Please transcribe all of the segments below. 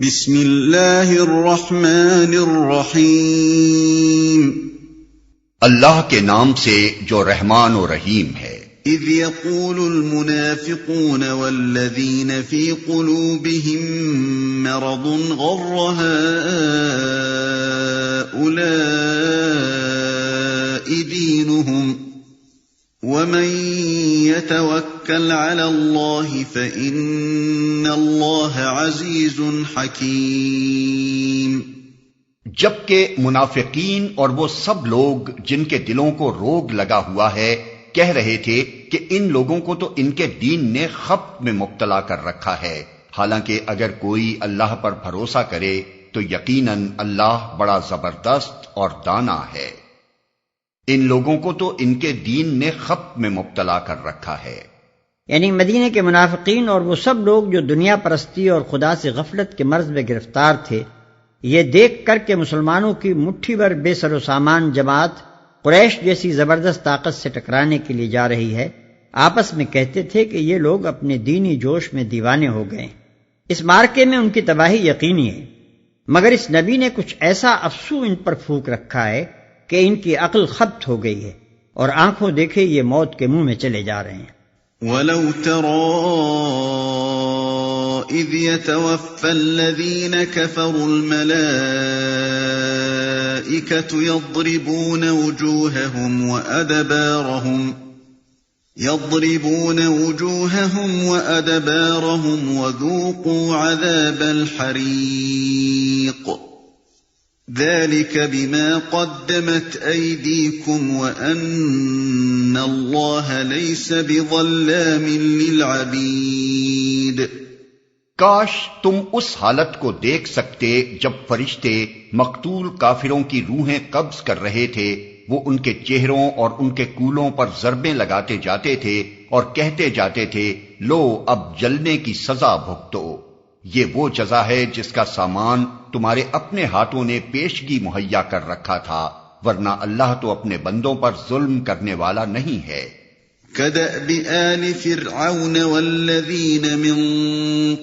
بسم اللہ الرحمن الرحیم، اللہ کے نام سے جو رحمان و رحیم ہے۔ اذ یقول المنافقون والذین فی قلوبہم مرض غر ہؤلاء دینہم ومن يتوکل علی اللہ فإن اللہ عزیز حکیم۔ جبکہ منافقین اور وہ سب لوگ جن کے دلوں کو روگ لگا ہوا ہے کہہ رہے تھے کہ ان لوگوں کو تو ان کے دین نے خبط میں مبتلا کر رکھا ہے، حالانکہ اگر کوئی اللہ پر بھروسہ کرے تو یقیناً اللہ بڑا زبردست اور دانا ہے۔ ان لوگوں کو تو ان کے دین نے خبط میں مبتلا کر رکھا ہے، یعنی مدینے کے منافقین اور وہ سب لوگ جو دنیا پرستی اور خدا سے غفلت کے مرض میں گرفتار تھے، یہ دیکھ کر کے مسلمانوں کی مٹھی بھر بے سر و سامان جماعت قریش جیسی زبردست طاقت سے ٹکرانے کے لیے جا رہی ہے، آپس میں کہتے تھے کہ یہ لوگ اپنے دینی جوش میں دیوانے ہو گئے، اس مارکے میں ان کی تباہی یقینی ہے، مگر اس نبی نے کچھ ایسا افسو ان پر پھونک رکھا ہے کہ ان کی عقل خبط ہو گئی ہے اور آنکھوں دیکھے یہ موت کے منہ میں چلے جا رہے ہیں۔ وَلَوْ تَرَىٰ إِذْ يَتَوَفَّى الَّذِينَ كَفَرُوا الْمَلَائِكَةُ يَضْرِبُونَ وُجُوهَهُمْ وَذُوقُوا عَذَابَ الْحَرِيقِ ذَلِكَ بِمَا قَدَّمَتْ أَيْدِيكُمْ وَأَنَّ اللَّهَ لَيْسَ بِظَلَّامٍ لِّلْعَبِيدِ۔ کاش تم اس حالت کو دیکھ سکتے جب فرشتے مقتول کافروں کی روحیں قبض کر رہے تھے، وہ ان کے چہروں اور ان کے کولوں پر ضربیں لگاتے جاتے تھے اور کہتے جاتے تھے لو اب جلنے کی سزا بھگتو۔ یہ وہ جزا ہے جس کا سامان تمہارے اپنے ہاتھوں نے پیشگی مہیا کر رکھا تھا، ورنہ اللہ تو اپنے بندوں پر ظلم کرنے والا نہیں ہے۔ كَدَأْبِ آلِ فِرْعَوْنَ وَالَّذِينَ مِن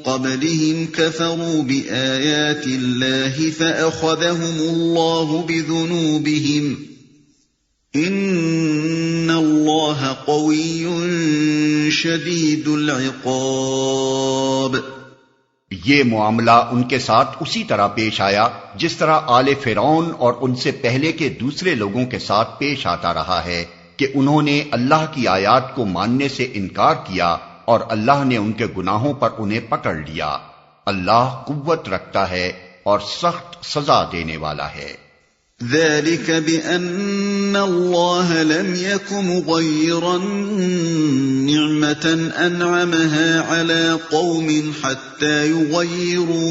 قَبْلِهِمْ كَفَرُوا بِآيَاتِ اللَّهِ فَأَخَذَهُمُ اللَّهُ بِذُنُوبِهِمْ إِنَّ اللَّهَ قَوِيٌّ شَدِيدُ الْعِقَابِ۔ یہ معاملہ ان کے ساتھ اسی طرح پیش آیا جس طرح آل فرعون اور ان سے پہلے کے دوسرے لوگوں کے ساتھ پیش آتا رہا ہے کہ انہوں نے اللہ کی آیات کو ماننے سے انکار کیا اور اللہ نے ان کے گناہوں پر انہیں پکڑ لیا۔ اللہ قوت رکھتا ہے اور سخت سزا دینے والا ہے۔ ذَلِكَ بِأَنَّ اللَّهَ لَمْ يَكُ مُغَيِّرًا نِعْمَةً أَنْعَمَهَا عَلَى قَوْمٍ حَتَّى يُغَيِّرُوا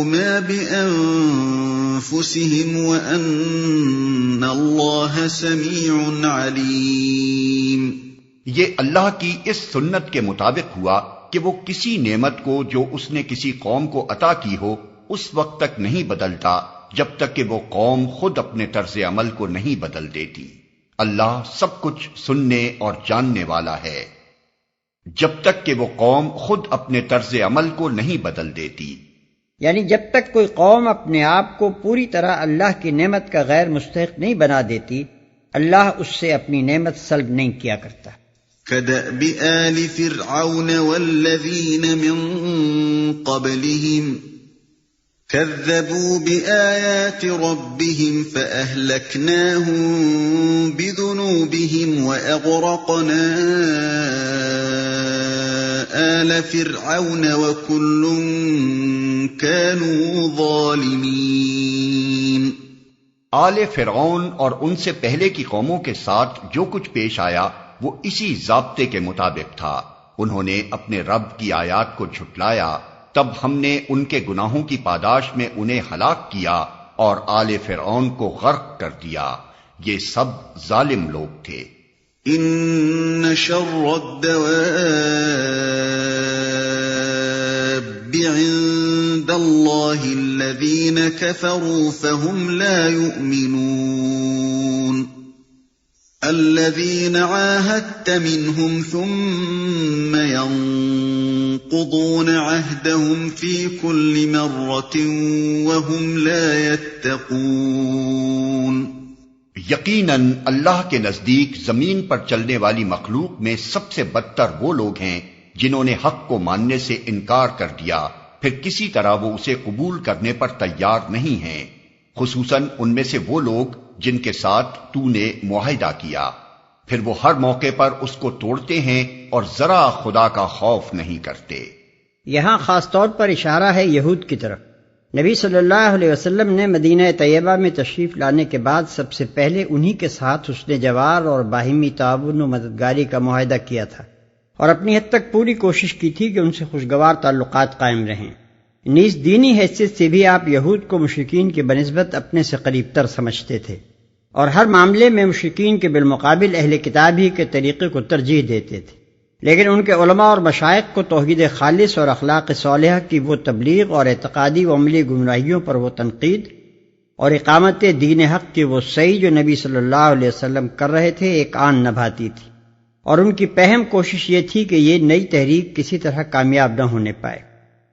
مَا بِأَنفُسِهِمْ وَأَنَّ اللَّهَ سَمِيعٌ عَلِيمٌ۔ یہ اللہ کی اس سنت کے مطابق ہوا کہ وہ کسی نعمت کو جو اس نے کسی قوم کو عطا کی ہو اس وقت تک نہیں بدلتا جب تک کہ وہ قوم خود اپنے طرز عمل کو نہیں بدل دیتی۔ اللہ سب کچھ سننے اور جاننے والا ہے، جب تک کہ وہ قوم خود اپنے طرز عمل کو نہیں بدل دیتی۔ یعنی جب تک کوئی قوم اپنے آپ کو پوری طرح اللہ کی نعمت کا غیر مستحق نہیں بنا دیتی، اللہ اس سے اپنی نعمت سلب نہیں کیا کرتا۔ كَدَأْبِ آلِ فِرْعَوْنَ وَالَّذِينَ مِن قَبْلِهِمْ كَذَّبُوا بِآيَاتِ رَبِّهِمْ فَأَهْلَكْنَاهُم بِذُنُوبِهِمْ وَأَغْرَقْنَا آلَ فِرْعَوْنَ وَكُلٌّ كَانُوا ظَالِمِينَ۔ آل فرعون اور ان سے پہلے کی قوموں کے ساتھ جو کچھ پیش آیا وہ اسی ضابطے کے مطابق تھا، انہوں نے اپنے رب کی آیات کو جھٹلایا، تب ہم نے ان کے گناہوں کی پاداش میں انہیں ہلاک کیا اور آل فرعون کو غرق کر دیا، یہ سب ظالم لوگ تھے۔ ان شر الدواب عند اللہ الذین کفروا فهم لا يؤمنون الذين عاهدت منهم ثم ينقضون عهدهم في كل مرة وهم لا يتقون۔ یقیناً اللہ کے نزدیک زمین پر چلنے والی مخلوق میں سب سے بدتر وہ لوگ ہیں جنہوں نے حق کو ماننے سے انکار کر دیا، پھر کسی طرح وہ اسے قبول کرنے پر تیار نہیں ہیں، خصوصاً ان میں سے وہ لوگ جن کے ساتھ تو نے معاہدہ کیا، پھر وہ ہر موقع پر اس کو توڑتے ہیں اور ذرا خدا کا خوف نہیں کرتے۔ یہاں خاص طور پر اشارہ ہے یہود کی طرف۔ نبی صلی اللہ علیہ وسلم نے مدینہ طیبہ میں تشریف لانے کے بعد سب سے پہلے انہی کے ساتھ حسن جوار اور باہمی تعاون و مددگاری کا معاہدہ کیا تھا، اور اپنی حد تک پوری کوشش کی تھی کہ ان سے خوشگوار تعلقات قائم رہیں۔ نیز دینی حیثیت سے بھی آپ یہود کو مشرکین کی بنسبت اپنے سے قریب تر سمجھتے تھے، اور ہر معاملے میں مشرکین کے بالمقابل اہل کتاب ہی کے طریقے کو ترجیح دیتے تھے، لیکن ان کے علماء اور مشائخ کو توحید خالص اور اخلاق صالحہ کی وہ تبلیغ اور اعتقادی و عملی گمراہیوں پر وہ تنقید اور اقامت دین حق کی وہ سعی جو نبی صلی اللہ علیہ وسلم کر رہے تھے ایک آن نہ بھاتی تھی، اور ان کی پہم کوشش یہ تھی کہ یہ نئی تحریک کسی طرح کامیاب نہ ہونے پائے۔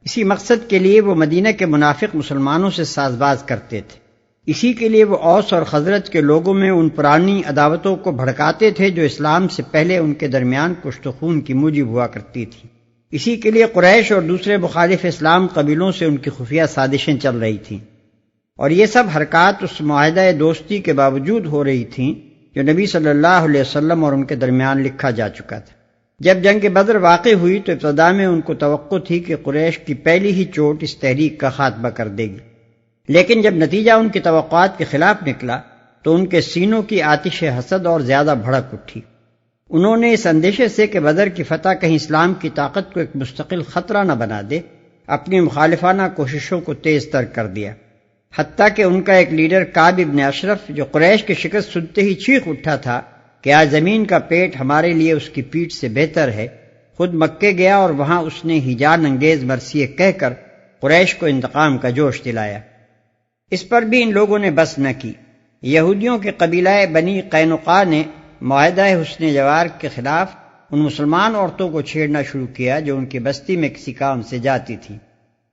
اسی مقصد کے لیے وہ مدینہ کے منافق مسلمانوں سے ساز باز کرتے تھے، اسی کے لیے وہ اوس اور خزرج کے لوگوں میں ان پرانی عداوتوں کو بھڑکاتے تھے جو اسلام سے پہلے ان کے درمیان کشت و خون کی موجب ہوا کرتی تھی، اسی کے لیے قریش اور دوسرے مخالف اسلام قبیلوں سے ان کی خفیہ سازشیں چل رہی تھیں، اور یہ سب حرکات اس معاہدہ دوستی کے باوجود ہو رہی تھیں جو نبی صلی اللہ علیہ وسلم اور ان کے درمیان لکھا جا چکا تھا۔ جب جنگ بدر واقع ہوئی تو ابتدا میں ان کو توقع تھی کہ قریش کی پہلی ہی چوٹ اس تحریک کا خاتمہ کر دے گی، لیکن جب نتیجہ ان کی توقعات کے خلاف نکلا تو ان کے سینوں کی آتش حسد اور زیادہ بھڑک اٹھی۔ انہوں نے اس اندیشے سے کہ بدر کی فتح کہیں اسلام کی طاقت کو ایک مستقل خطرہ نہ بنا دے، اپنی مخالفانہ کوششوں کو تیز تر کر دیا، حتیٰ کہ ان کا ایک لیڈر کعب ابن اشرف جو قریش کی شکست سنتے ہی چیخ اٹھا تھا کہ آج زمین کا پیٹ ہمارے لیے اس کی پیٹھ سے بہتر ہے، خود مکے گیا اور وہاں اس نے ہیجان انگیز مرثیے کہہ کر قریش کو انتقام کا جوش دلایا۔ اس پر بھی ان لوگوں نے بس نہ کی۔ یہودیوں کے قبیلہ بنی قینقاع نے معاہدہ حسن جوار کے خلاف ان مسلمان عورتوں کو چھیڑنا شروع کیا جو ان کی بستی میں کسی کام سے جاتی تھیں،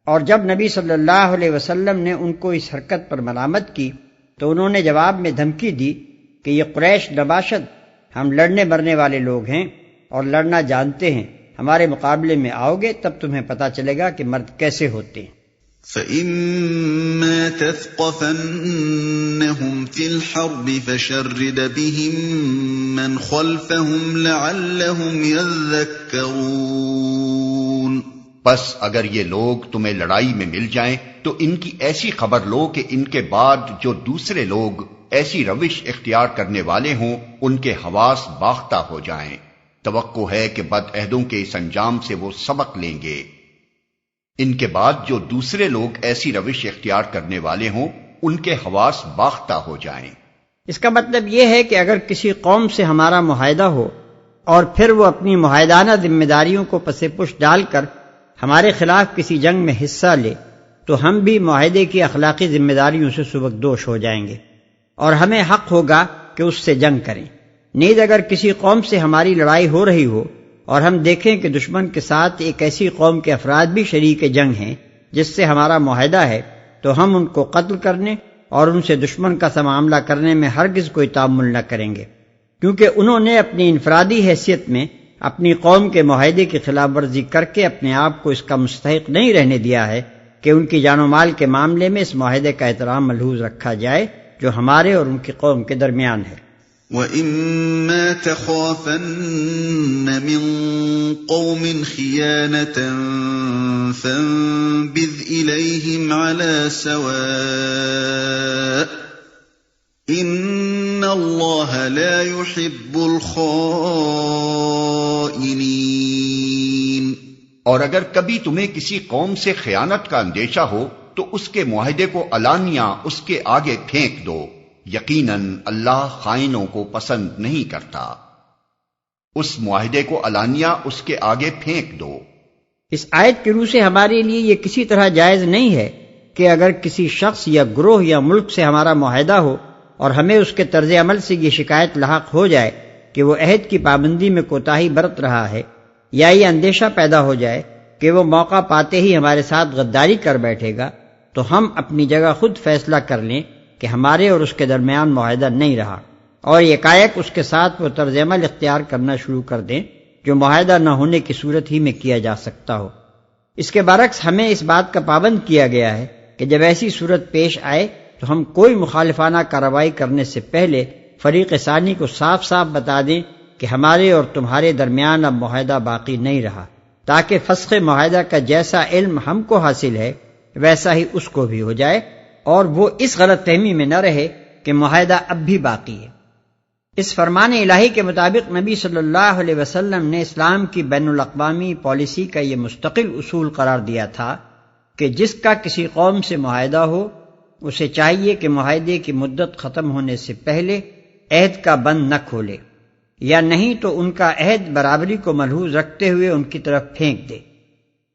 اور جب نبی صلی اللہ علیہ وسلم نے ان کو اس حرکت پر ملامت کی تو انہوں نے جواب میں دھمکی دی کہ یہ قریش نباشد، ہم لڑنے مرنے والے لوگ ہیں اور لڑنا جانتے ہیں، ہمارے مقابلے میں آؤ گے تب تمہیں پتہ چلے گا کہ مرد کیسے ہوتے ہیں۔ فَإِمَّا تَثْقَفَنَّهُمْ فِي الْحَرْبِ فَشَرِّدْ بِهِمْ مَنْ خَلْفَهُمْ لَعَلَّهُمْ يَذَّكَّرُونَ۔ پس اگر یہ لوگ تمہیں لڑائی میں مل جائیں تو ان کی ایسی خبر لو کہ ان کے بعد جو دوسرے لوگ ایسی روش اختیار کرنے والے ہوں ان کے حواس باختہ ہو جائیں۔ توقع ہے کہ بد عہدوں کے اس انجام سے وہ سبق لیں گے۔ ان کے بعد جو دوسرے لوگ ایسی روش اختیار کرنے والے ہوں ان کے حواس باختہ ہو جائیں۔ اس کا مطلب یہ ہے کہ اگر کسی قوم سے ہمارا معاہدہ ہو اور پھر وہ اپنی معاہدانہ ذمہ داریوں کو پس پش ڈال کر ہمارے خلاف کسی جنگ میں حصہ لے تو ہم بھی معاہدے کی اخلاقی ذمہ داریوں سے سبکدوش ہو جائیں گے اور ہمیں حق ہوگا کہ اس سے جنگ کریں۔ نیز اگر کسی قوم سے ہماری لڑائی ہو رہی ہو اور ہم دیکھیں کہ دشمن کے ساتھ ایک ایسی قوم کے افراد بھی شریک جنگ ہیں جس سے ہمارا معاہدہ ہے تو ہم ان کو قتل کرنے اور ان سے دشمن کا سا معاملہ کرنے میں ہرگز کوئی تعامل نہ کریں گے، کیونکہ انہوں نے اپنی انفرادی حیثیت میں اپنی قوم کے معاہدے کی خلاف ورزی کر کے اپنے آپ کو اس کا مستحق نہیں رہنے دیا ہے کہ ان کی جان و مال کے معاملے میں اس معاہدے کا احترام ملحوظ رکھا جائے جو ہمارے اور ان کی قوم کے درمیان ہے۔ وَإِمَّا تَخَافَنَّ مِن قَوْمٍ خِيَانَةً فَانبِذْ إِلَيْهِمْ عَلَى سَوَاءٍ إِنَّ اللَّهَ لَا يُحِبُّ الْخَائِنِينَ۔ اور اگر کبھی تمہیں کسی قوم سے خیانت کا اندیشہ ہو تو اس کے معاہدے کو علانیہ اس کے آگے پھینک دو، یقیناً اللہ خائنوں کو پسند نہیں کرتا۔ اس معاہدے کو علانیہ اس کے آگے پھینک دو۔ اس آیت کی روح سے ہمارے لیے یہ کسی طرح جائز نہیں ہے کہ اگر کسی شخص یا گروہ یا ملک سے ہمارا معاہدہ ہو اور ہمیں اس کے طرز عمل سے یہ شکایت لاحق ہو جائے کہ وہ عہد کی پابندی میں کوتاہی برت رہا ہے یا یہ اندیشہ پیدا ہو جائے کہ وہ موقع پاتے ہی ہمارے ساتھ غداری کر بیٹھے گا تو ہم اپنی جگہ خود فیصلہ کر لیں کہ ہمارے اور اس کے درمیان معاہدہ نہیں رہا، اور یکایک اس کے ساتھ وہ طرز عمل اختیار کرنا شروع کر دیں جو معاہدہ نہ ہونے کی صورت ہی میں کیا جا سکتا ہو۔ اس کے برعکس ہمیں اس بات کا پابند کیا گیا ہے کہ جب ایسی صورت پیش آئے تو ہم کوئی مخالفانہ کارروائی کرنے سے پہلے فریق ثانی کو صاف صاف بتا دیں کہ ہمارے اور تمہارے درمیان اب معاہدہ باقی نہیں رہا، تاکہ فسخ معاہدہ کا جیسا علم ہم کو حاصل ہے ویسا ہی اس کو بھی ہو جائے، اور وہ اس غلط فہمی میں نہ رہے کہ معاہدہ اب بھی باقی ہے۔ اس فرمان الہی کے مطابق نبی صلی اللہ علیہ وسلم نے اسلام کی بین الاقوامی پالیسی کا یہ مستقل اصول قرار دیا تھا کہ جس کا کسی قوم سے معاہدہ ہو اسے چاہیے کہ معاہدے کی مدت ختم ہونے سے پہلے عہد کا بند نہ کھولے، یا نہیں تو ان کا عہد برابری کو ملحوظ رکھتے ہوئے ان کی طرف پھینک دے۔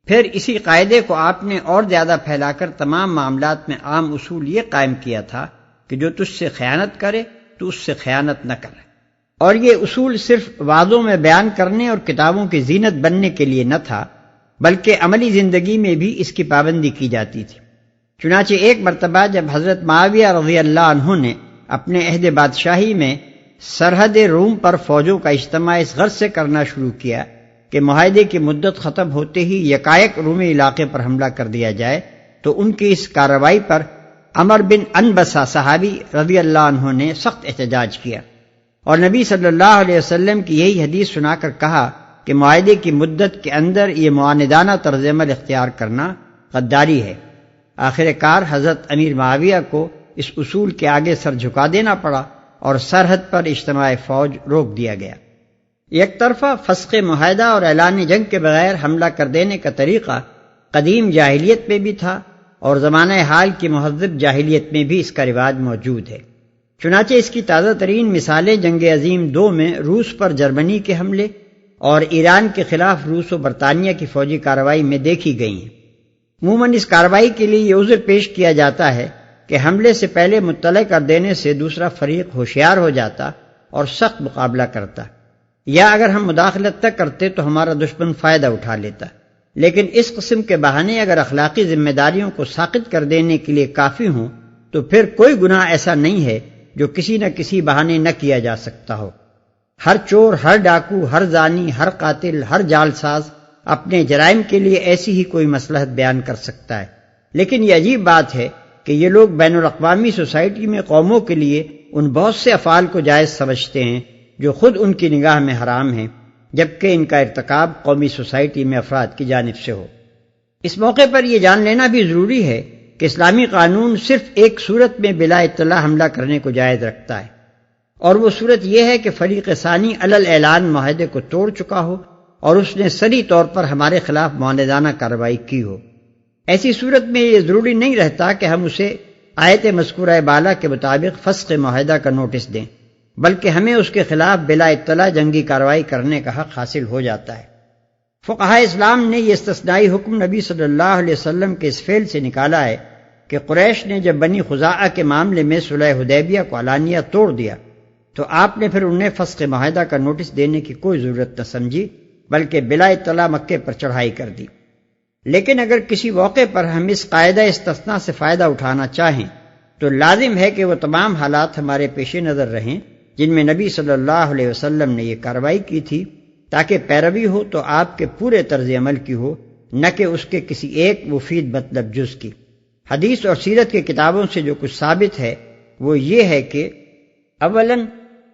پھر اسی قاعدے کو آپ نے اور زیادہ پھیلا کر تمام معاملات میں عام اصول یہ قائم کیا تھا کہ جو تجھ سے خیانت کرے تو اس سے خیانت نہ کرے، اور یہ اصول صرف وعدوں میں بیان کرنے اور کتابوں کی زینت بننے کے لیے نہ تھا، بلکہ عملی زندگی میں بھی اس کی پابندی کی جاتی تھی۔ چنانچہ ایک مرتبہ جب حضرت معاویہ رضی اللہ عنہ نے اپنے عہد بادشاہی میں سرحد روم پر فوجوں کا اجتماع اس غرض سے کرنا شروع کیا کہ معاہدے کی مدت ختم ہوتے ہی یکایک رومی علاقے پر حملہ کر دیا جائے، تو ان کی اس کارروائی پر عمر بن انبسہ صحابی رضی اللہ عنہ نے سخت احتجاج کیا اور نبی صلی اللہ علیہ وسلم کی یہی حدیث سنا کر کہا کہ معاہدے کی مدت کے اندر یہ معاندانہ طرز عمل اختیار کرنا غداری ہے۔ آخر کار حضرت امیر معاویہ کو اس اصول کے آگے سر جھکا دینا پڑا اور سرحد پر اجتماع فوج روک دیا گیا۔ یک طرفہ فسخ معاہدہ اور اعلان جنگ کے بغیر حملہ کر دینے کا طریقہ قدیم جاہلیت میں بھی تھا، اور زمانہ حال کی مہذب جاہلیت میں بھی اس کا رواج موجود ہے۔ چنانچہ اس کی تازہ ترین مثالیں جنگ عظیم 2 میں روس پر جرمنی کے حملے اور ایران کے خلاف روس و برطانیہ کی فوجی کارروائی میں دیکھی گئی ہیں۔ عموماً اس کارروائی کے لیے یہ عذر پیش کیا جاتا ہے کہ حملے سے پہلے مطلع کر دینے سے دوسرا فریق ہوشیار ہو جاتا اور سخت مقابلہ کرتا، یا اگر ہم مداخلت تک کرتے تو ہمارا دشمن فائدہ اٹھا لیتا۔ لیکن اس قسم کے بہانے اگر اخلاقی ذمہ داریوں کو ساقط کر دینے کے لیے کافی ہوں تو پھر کوئی گناہ ایسا نہیں ہے جو کسی نہ کسی بہانے نہ کیا جا سکتا ہو۔ ہر چور، ہر ڈاکو، ہر زانی، ہر قاتل، ہر جعلساز اپنے جرائم کے لیے ایسی ہی کوئی مصلحت بیان کر سکتا ہے۔ لیکن یہ عجیب بات ہے کہ یہ لوگ بین الاقوامی سوسائٹی میں قوموں کے لیے ان بہت سے افعال کو جائز سمجھتے ہیں جو خود ان کی نگاہ میں حرام ہیں، جبکہ ان کا ارتکاب قومی سوسائٹی میں افراد کی جانب سے ہو۔ اس موقع پر یہ جان لینا بھی ضروری ہے کہ اسلامی قانون صرف ایک صورت میں بلا اطلاع حملہ کرنے کو جائز رکھتا ہے، اور وہ صورت یہ ہے کہ فریق ثانی علل اعلان معاہدے کو توڑ چکا ہو اور اس نے صریح طور پر ہمارے خلاف معاندانہ کارروائی کی ہو۔ ایسی صورت میں یہ ضروری نہیں رہتا کہ ہم اسے آیت مذکورہ بالا کے مطابق فسخ معاہدہ کا نوٹس دیں، بلکہ ہمیں اس کے خلاف بلا اطلاع جنگی کارروائی کرنے کا حق حاصل ہو جاتا ہے۔ فقہائے اسلام نے یہ استثنائی حکم نبی صلی اللہ علیہ وسلم کے اس فعل سے نکالا ہے کہ قریش نے جب بنی خزاعہ کے معاملے میں صلح حدیبیہ کو علانیہ توڑ دیا تو آپ نے پھر انہیں فسخ معاہدہ کا نوٹس دینے کی کوئی ضرورت نہ سمجھی، بلکہ بلا اطلاع مکے پر چڑھائی کر دی۔ لیکن اگر کسی موقع پر ہم اس قاعدہ استثناء سے فائدہ اٹھانا چاہیں تو لازم ہے کہ وہ تمام حالات ہمارے پیش نظر رہیں جن میں نبی صلی اللہ علیہ وسلم نے یہ کارروائی کی تھی، تاکہ پیروی ہو تو آپ کے پورے طرز عمل کی ہو، نہ کہ اس کے کسی ایک مفید مطلب جز کی۔ حدیث اور سیرت کی کتابوں سے جو کچھ ثابت ہے وہ یہ ہے کہ اولاً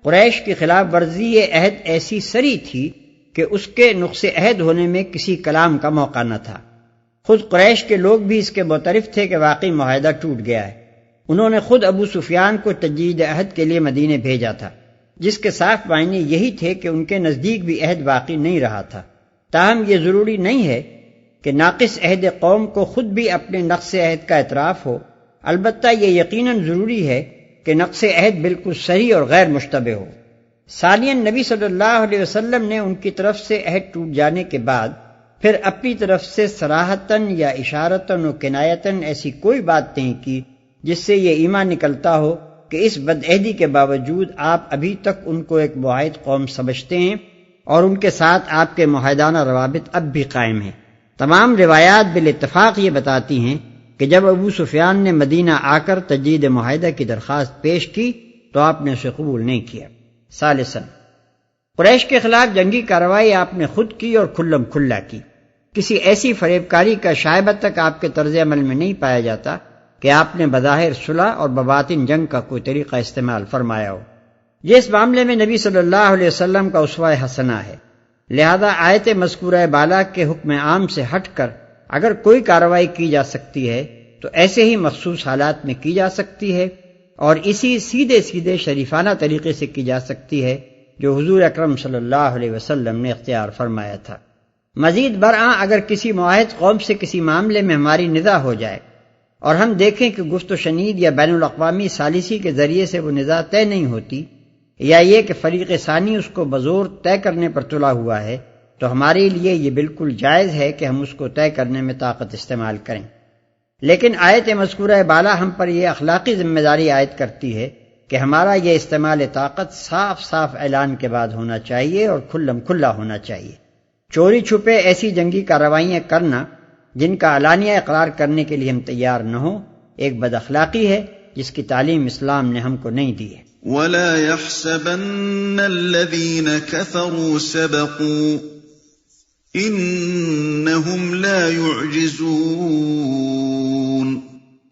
قریش کی خلاف ورزی عہد ایسی سری تھی کہ اس کے نقص عہد ہونے میں کسی کلام کا موقع نہ تھا۔ خود قریش کے لوگ بھی اس کے معترف تھے کہ واقعی معاہدہ ٹوٹ گیا ہے۔ انہوں نے خود ابو سفیان کو تجدید عہد کے لیے مدینے بھیجا تھا، جس کے صاف معنی یہی تھے کہ ان کے نزدیک بھی عہد باقی نہیں رہا تھا۔ تاہم یہ ضروری نہیں ہے کہ ناقص عہد قوم کو خود بھی اپنے نقص عہد کا اعتراف ہو، البتہ یہ یقیناً ضروری ہے کہ نقص عہد بالکل صحیح اور غیر مشتبہ ہو۔ ثانیاً نبی صلی اللہ علیہ وسلم نے ان کی طرف سے عہد ٹوٹ جانے کے بعد پھر اپنی طرف سے صراحتاً یا اشارتاً و کنایتاً ایسی کوئی بات نہیں کی جس سے یہ ایمان نکلتا ہو کہ اس بدعہدی کے باوجود آپ ابھی تک ان کو ایک معاہد قوم سمجھتے ہیں اور ان کے ساتھ آپ کے معاہدانہ روابط اب بھی قائم ہیں۔ تمام روایات بالاتفاق یہ بتاتی ہیں کہ جب ابو سفیان نے مدینہ آ کر تجدید معاہدہ کی درخواست پیش کی تو آپ نے اسے قبول نہیں کیا۔ ثالثاً، قریش کے خلاف جنگی کارروائی آپ نے خود کی اور کھلم کھلا کی۔ کسی ایسی فریب کاری کا شائبہ تک آپ کے طرز عمل میں نہیں پایا جاتا کہ آپ نے بظاہر صلح اور بباطن جنگ کا کوئی طریقہ استعمال فرمایا ہو۔ یہ اس معاملے میں نبی صلی اللہ علیہ وسلم کا اسوہ حسنہ ہے، لہذا آیت مذکورہ بالا کے حکم عام سے ہٹ کر اگر کوئی کارروائی کی جا سکتی ہے تو ایسے ہی مخصوص حالات میں کی جا سکتی ہے اور اسی سیدھے شریفانہ طریقے سے کی جا سکتی ہے جو حضور اکرم صلی اللہ علیہ وسلم نے اختیار فرمایا تھا۔ مزید برآں اگر کسی معاہد قوم سے کسی معاملے میں ہماری نزاع ہو جائے اور ہم دیکھیں کہ گفت و شنید یا بین الاقوامی ثالثی کے ذریعے سے وہ نزاع طے نہیں ہوتی، یا یہ کہ فریق ثانی اس کو بزور طے کرنے پر تلا ہوا ہے، تو ہمارے لیے یہ بالکل جائز ہے کہ ہم اس کو طے کرنے میں طاقت استعمال کریں۔ لیکن آیت مذکورہ بالا ہم پر یہ اخلاقی ذمہ داری عائد کرتی ہے کہ ہمارا یہ استعمال طاقت صاف اعلان کے بعد ہونا چاہیے اور کھلم کھلا ہونا چاہیے۔ چوری چھپے ایسی جنگی کارروائیاں کرنا جن کا علانیہ اقرار کرنے کے لیے ہم تیار نہ ہوں ایک بد اخلاقی ہے جس کی تعلیم اسلام نے ہم کو نہیں دی ہے۔ وَلَا يَحْسَبَنَّ الَّذِينَ كَفَرُوا سَبَقُوا إِنَّهُمْ لَا يُعْجِزُونَ۔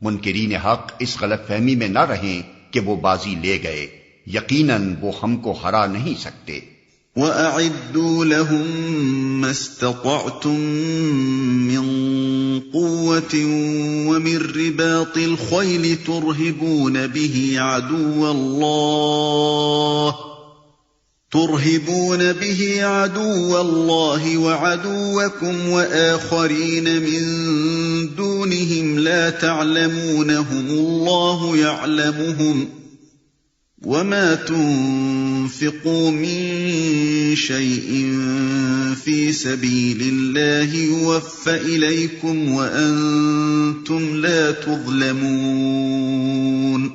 منکرین حق اس غلط فہمی میں نہ رہیں کہ وہ بازی لے گئے، یقیناً وہ ہم کو ہرا نہیں سکتے۔ وَأَعِدُّوا لَهُم مَّا اسْتَطَعْتُم مِّن قُوَّةٍ وَمِن رِّبَاطِ الْخَيْلِ تُرْهِبُونَ بِهِ عَدُوَّ اللَّهِ وَعَدُوَّكُمْ وَآخَرِينَ مِن دُونِهِمْ لَا تَعْلَمُونَهُمُ اللَّهُ يَعْلَمُهُمْ وَمَا تُنفِقُوا مِن شَيْءٍ فِي سَبِيلِ اللَّهِ يُوَفَّ إِلَيْكُمْ وَأَنتُمْ لَا تُظْلَمُونَ۔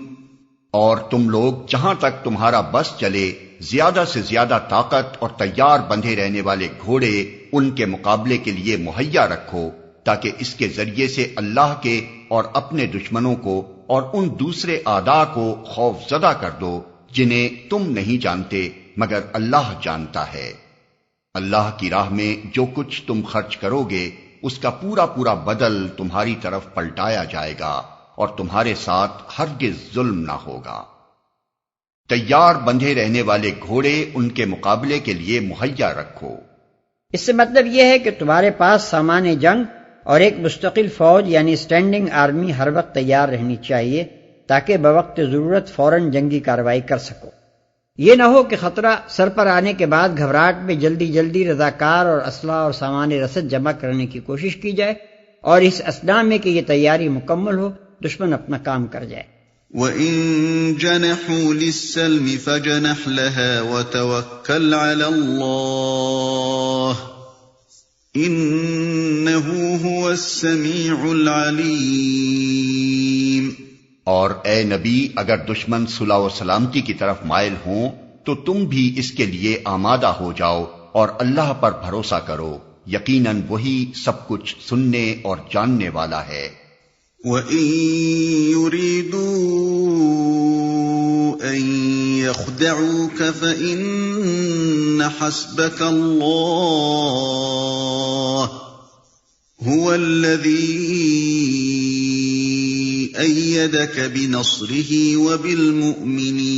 اور تم لوگ جہاں تک تمہارا بس چلے زیادہ سے زیادہ طاقت اور تیار بندھے رہنے والے گھوڑے ان کے مقابلے کے لیے مہیا رکھو، تاکہ اس کے ذریعے سے اللہ کے اور اپنے دشمنوں کو اور ان دوسرے اعداء کو خوف زدہ کر دو جنہیں تم نہیں جانتے مگر اللہ جانتا ہے۔ اللہ کی راہ میں جو کچھ تم خرچ کرو گے اس کا پورا بدل تمہاری طرف پلٹایا جائے گا اور تمہارے ساتھ ہرگز ظلم نہ ہوگا۔ تیار بندھے رہنے والے گھوڑے ان کے مقابلے کے لیے مہیا رکھو۔ اس سے مطلب یہ ہے کہ تمہارے پاس سامان جنگ اور ایک مستقل فوج یعنی اسٹینڈنگ آرمی ہر وقت تیار رہنی چاہیے تاکہ بوقت ضرورت فوراً جنگی کارروائی کر سکو۔ یہ نہ ہو کہ خطرہ سر پر آنے کے بعد گھبراہٹ میں جلدی رضاکار اور اسلحہ اور سامان رسد جمع کرنے کی کوشش کی جائے اور اس اثنا میں کہ یہ تیاری مکمل ہو دشمن اپنا کام کر جائے۔ وَإِن جَنَحُوا لِلسَّلْمِ فَجَنَحْ لَهَا وَتَوَكَّلْ عَلَى اللَّهِ إِنَّهُ هُوَ السَّمِيعُ الْعَلِيمُ۔ اور اے نبی اگر دشمن صلح و سلامتی کی طرف مائل ہوں تو تم بھی اس کے لیے آمادہ ہو جاؤ اور اللہ پر بھروسہ کرو، یقیناً وہی سب کچھ سننے اور جاننے والا ہے۔ وَإِن يُرِيدُوا أَن يَخْدَعُوكَ فَإِنَّ حَسْبَكَ اللَّهُ هُوَ الَّذِي أَيَّدَكَ بِنَصْرِهِ وَبِالْمُؤْمِنِينَ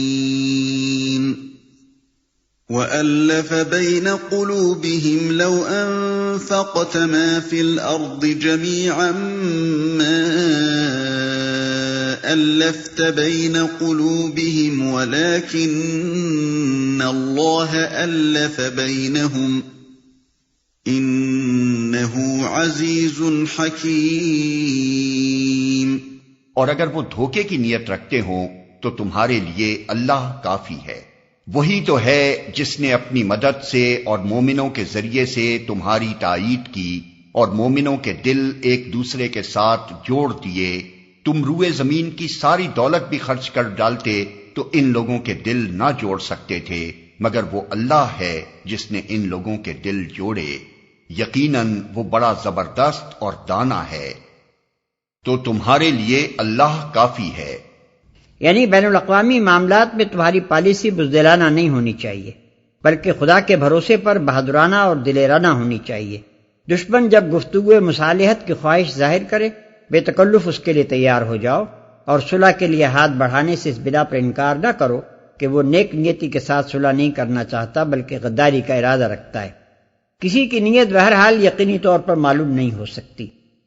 وَأَلَّفَ بَيْنَ قُلُوبِهِمْ لَوْ أَنفَقْتَ مَا فِي الْأَرْضِ جَمِيعًا مَا أَلَّفْتَ بَيْنَ قُلُوبِهِمْ وَلَكِنَّ اللَّهَ أَلَّفَ بَيْنَهُمْ إِنَّهُ عَزِيزٌ حَكِيمٌ۔ اور اگر وہ دھوکے کی نیت رکھتے ہوں تو تمہارے لیے اللہ کافی ہے، وہی تو ہے جس نے اپنی مدد سے اور مومنوں کے ذریعے سے تمہاری تائید کی اور مومنوں کے دل ایک دوسرے کے ساتھ جوڑ دیے۔ تم روئے زمین کی ساری دولت بھی خرچ کر ڈالتے تو ان لوگوں کے دل نہ جوڑ سکتے تھے مگر وہ اللہ ہے جس نے ان لوگوں کے دل جوڑے، یقیناً وہ بڑا زبردست اور دانا ہے۔ تو تمہارے لیے اللہ کافی ہے۔ یعنی بین الاقوامی معاملات میں تمہاری پالیسی بزدلانہ نہیں ہونی چاہیے، بلکہ خدا کے بھروسے پر بہادرانہ اور دلیرانہ ہونی چاہیے۔ دشمن جب گفتگو مصالحت کی خواہش ظاہر کرے، بے تکلف اس کے لیے تیار ہو جاؤ، اور صلح کے لیے ہاتھ بڑھانے سے اس بنا پر انکار نہ کرو کہ وہ نیک نیتی کے ساتھ صلح نہیں کرنا چاہتا بلکہ غداری کا ارادہ رکھتا ہے۔ کسی کی نیت بہرحال یقینی طور پر معلوم نہیں ہو سکتی۔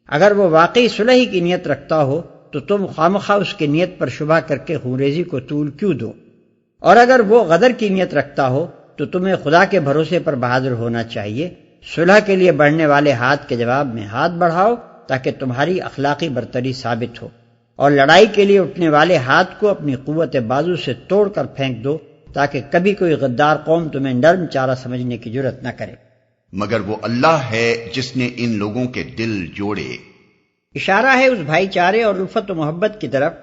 اگر وہ واقعی صلح ہی کی نیت رکھتا ہو تو تم خامخواہ اس کی نیت پر شبہ کر کے خونریزی کو طول کیوں دو؟ اور اگر وہ غدر کی نیت رکھتا ہو تو تمہیں خدا کے بھروسے پر بہادر ہونا چاہیے۔ صلح کے لیے بڑھنے والے ہاتھ کے جواب میں ہاتھ بڑھاؤ تاکہ تمہاری اخلاقی برتری ثابت ہو، اور لڑائی کے لیے اٹھنے والے ہاتھ کو اپنی قوت بازو سے توڑ کر پھینک دو تاکہ کبھی کوئی غدار قوم تمہیں نرم چارہ سمجھنے کی جرت نہ کرے۔ مگر وہ اللہ ہے جس نے ان لوگوں کے دل جوڑے۔ اشارہ ہے اس بھائی چارے اور الفت و محبت کی طرف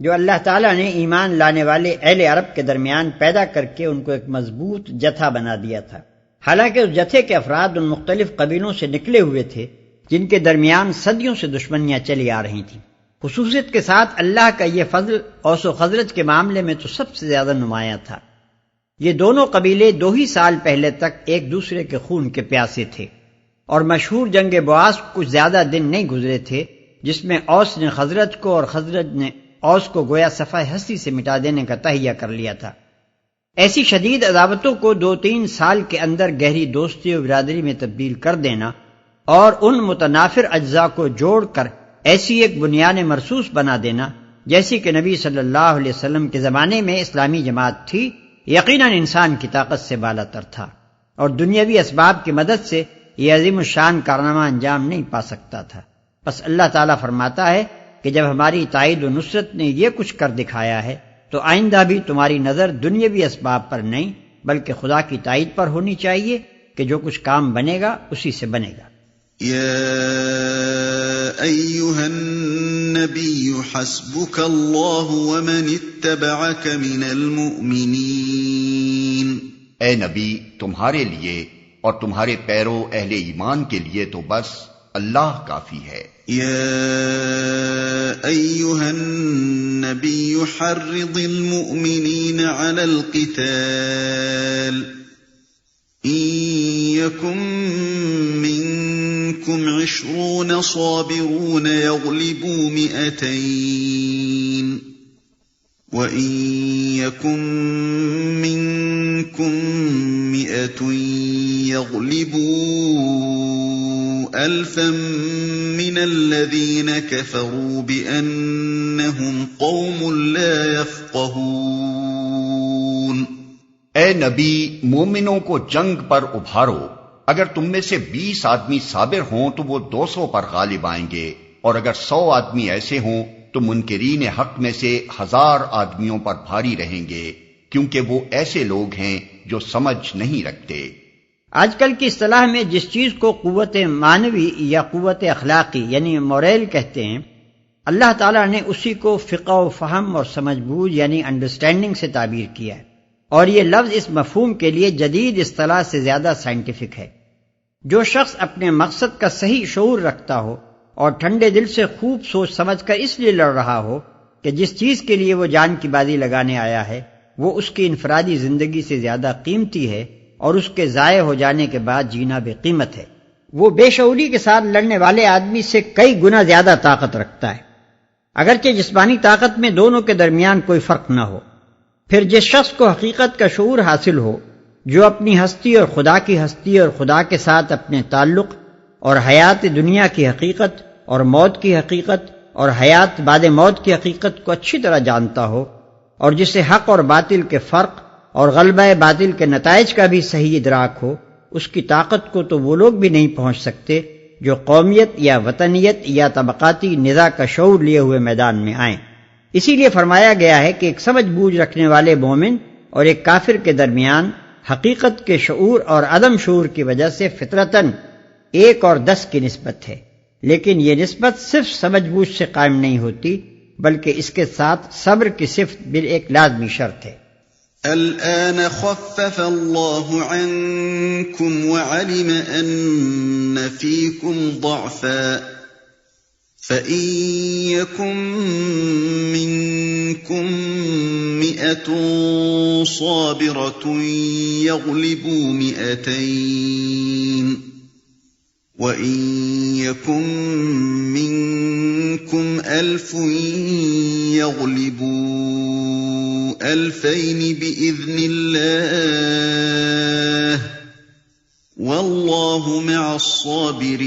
جو اللہ تعالیٰ نے ایمان لانے والے اہل عرب کے درمیان پیدا کر کے ان کو ایک مضبوط جتھا بنا دیا تھا۔ حالانکہ اس جتھے کے افراد ان مختلف قبیلوں سے نکلے ہوئے تھے جن کے درمیان صدیوں سے دشمنیاں چلی آ رہی تھیں۔ خصوصیت کے ساتھ اللہ کا یہ فضل اوس و خزرج کے معاملے میں تو سب سے زیادہ نمایاں تھا۔ یہ دونوں قبیلے 2 ہی سال پہلے تک ایک دوسرے کے خون کے پیاسے تھے، اور مشہور جنگ بعاث کچھ زیادہ دن نہیں گزرے تھے جس میں اوس نے خزرج کو اور خزرج نے اوس کو گویا صفحہ ہستی سے مٹا دینے کا تہیہ کر لیا تھا۔ ایسی شدید عداوتوں کو 2-3 سال کے اندر گہری دوستی و برادری میں تبدیل کر دینا اور ان متنافر اجزاء کو جوڑ کر ایسی ایک بنیاد مرصوص بنا دینا جیسی کہ نبی صلی اللہ علیہ وسلم کے زمانے میں اسلامی جماعت تھی، یقیناً انسان کی طاقت سے بالا تر تھا، اور دنیاوی اسباب کی مدد سے یہ عظیم الشان کارنامہ انجام نہیں پا سکتا تھا۔ بس اللہ تعالیٰ فرماتا ہے کہ جب ہماری تائید و نصرت نے یہ کچھ کر دکھایا ہے تو آئندہ بھی تمہاری نظر دنیاوی اسباب پر نہیں بلکہ خدا کی تائید پر ہونی چاہیے کہ جو کچھ کام بنے گا اسی سے بنے گا۔ یا ایھا النبی حسبک اللہ ومن اتبعک من المؤمنین۔ اے نبی، تمہارے لیے اور تمہارے پیرو اہل ایمان کے لیے تو بس اللہ کافی ہے۔ یا ایھا النبی حرض المؤمنین علی القتال ان یکن منکم 20 صابرون یغلبوا 200 وَإِن يَكُن مِّنكُم 100 يَغْلِبُوا 1000 مِّنَ الَّذِينَ كَفَرُوا بِأَنَّهُمْ قَوْمٌ لَّا يَفْقَهُونَ۔ اے نبی، مومنوں کو جنگ پر ابھارو، اگر تم میں سے 20 آدمی صابر ہوں تو وہ 200 پر غالب آئیں گے، اور اگر 100 آدمی ایسے ہوں تو منکرین حق میں سے 1000 آدمیوں پر بھاری رہیں گے، کیونکہ وہ ایسے لوگ ہیں جو سمجھ نہیں رکھتے۔ آج کل کی اصطلاح میں جس چیز کو قوت معنوی یا قوت اخلاقی یعنی موریل کہتے ہیں، اللہ تعالیٰ نے اسی کو فقہ و فہم اور سمجھ بوجھ یعنی انڈرسٹینڈنگ سے تعبیر کیا ہے، اور یہ لفظ اس مفہوم کے لیے جدید اصطلاح سے زیادہ سائنٹیفک ہے۔ جو شخص اپنے مقصد کا صحیح شعور رکھتا ہو اور ٹھنڈے دل سے خوب سوچ سمجھ کر اس لیے لڑ رہا ہو کہ جس چیز کے لیے وہ جان کی بازی لگانے آیا ہے وہ اس کی انفرادی زندگی سے زیادہ قیمتی ہے اور اس کے ضائع ہو جانے کے بعد جینا بے قیمت ہے، وہ بے شعوری کے ساتھ لڑنے والے آدمی سے کئی گنا زیادہ طاقت رکھتا ہے، اگرچہ جسمانی طاقت میں دونوں کے درمیان کوئی فرق نہ ہو۔ پھر جس شخص کو حقیقت کا شعور حاصل ہو، جو اپنی ہستی اور خدا کی ہستی اور خدا کے ساتھ اپنے تعلق اور حیات دنیا کی حقیقت اور موت کی حقیقت اور حیات بعد موت کی حقیقت کو اچھی طرح جانتا ہو، اور جسے حق اور باطل کے فرق اور غلبہ باطل کے نتائج کا بھی صحیح ادراک ہو، اس کی طاقت کو تو وہ لوگ بھی نہیں پہنچ سکتے جو قومیت یا وطنیت یا طبقاتی نزاع کا شعور لیے ہوئے میدان میں آئیں۔ اسی لیے فرمایا گیا ہے کہ ایک سمجھ بوجھ رکھنے والے مومن اور ایک کافر کے درمیان حقیقت کے شعور اور عدم شعور کی وجہ سے فطرتاً 1 اور 10 کی نسبت ہے، لیکن یہ نسبت صرف سمجھ بوجھ سے قائم نہیں ہوتی بلکہ اس کے ساتھ صبر کی صفت ایک لازمی شرط ہے۔ الآن خفف الله عنكم وعلم أن فيكم ضعفا فإن يكن منكم 100 صابرة يغلبوا 200 وَإِن يَكُن مِّنكُمْ 1000 يَغْلِبُوا 2000 بِإِذْنِ اللَّهِ وَاللَّهُ مَعَ الصَّابِرِينَ۔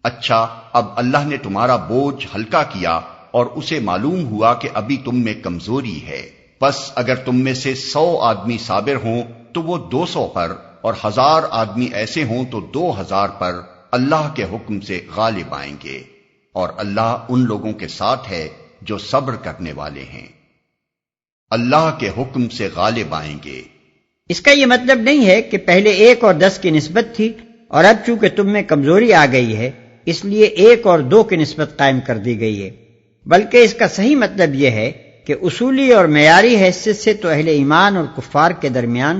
اچھا، اب اللہ نے تمہارا بوجھ ہلکا کیا اور اسے معلوم ہوا کہ ابھی تم میں کمزوری ہے، پس اگر تم میں سے 100 آدمی صابر ہوں تو وہ 200 پر، اور 1000 آدمی ایسے ہوں تو 2000 پر اللہ کے حکم سے غالب آئیں گے، اور اللہ ان لوگوں کے ساتھ ہے جو صبر کرنے والے ہیں۔ اللہ کے حکم سے غالب آئیں گے۔ اس کا یہ مطلب نہیں ہے کہ پہلے 1 اور 10 کی نسبت تھی اور اب چونکہ تم میں کمزوری آ گئی ہے اس لیے 1 اور 2 کی نسبت قائم کر دی گئی ہے، بلکہ اس کا صحیح مطلب یہ ہے کہ اصولی اور معیاری حیثیت سے تو اہل ایمان اور کفار کے درمیان